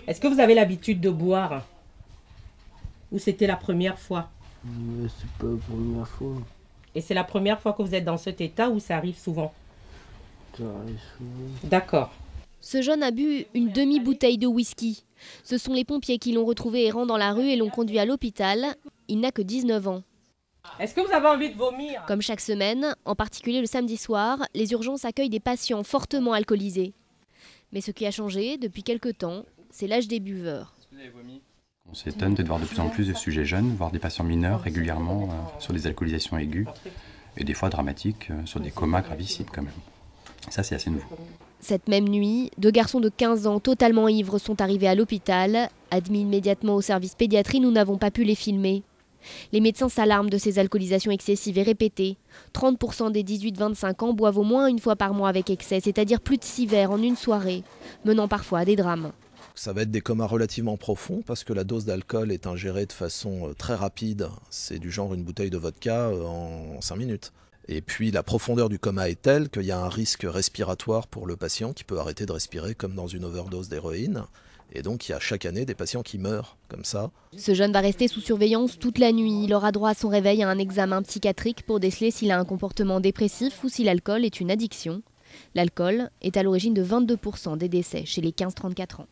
Est-ce que vous avez l'habitude de boire? Ou c'était la première fois? C'est pas la première fois. Et c'est la première fois que vous êtes dans cet état ou ça arrive souvent? Ça arrive souvent. D'accord. Ce jeune a bu une demi-bouteille de whisky. Ce sont les pompiers qui l'ont retrouvé errant dans la rue et l'ont conduit à l'hôpital. Il n'a que 19 ans. Est-ce que vous avez envie de vomir? Comme chaque semaine, en particulier le samedi soir, les urgences accueillent des patients fortement alcoolisés. Mais ce qui a changé depuis quelque temps, c'est l'âge des buveurs. On s'étonne de voir de plus en plus de sujets jeunes, voire des patients mineurs régulièrement sur des alcoolisations aiguës et des fois dramatiques sur des comas gravissimes quand même. Ça, c'est assez nouveau. Cette même nuit, 2 garçons de 15 ans totalement ivres sont arrivés à l'hôpital. Admis immédiatement au service pédiatrie, nous n'avons pas pu les filmer. Les médecins s'alarment de ces alcoolisations excessives et répétées. 30% des 18-25 ans boivent au moins une fois par mois avec excès, c'est-à-dire plus de 6 verres en une soirée, menant parfois à des drames. Ça va être des comas relativement profonds parce que la dose d'alcool est ingérée de façon très rapide. C'est du genre une bouteille de vodka en 5 minutes. Et puis la profondeur du coma est telle qu'il y a un risque respiratoire pour le patient qui peut arrêter de respirer comme dans une overdose d'héroïne. Et donc il y a chaque année des patients qui meurent comme ça. Ce jeune va rester sous surveillance toute la nuit. Il aura droit à son réveil à un examen psychiatrique pour déceler s'il a un comportement dépressif ou si l'alcool est une addiction. L'alcool est à l'origine de 22% des décès chez les 15-34 ans.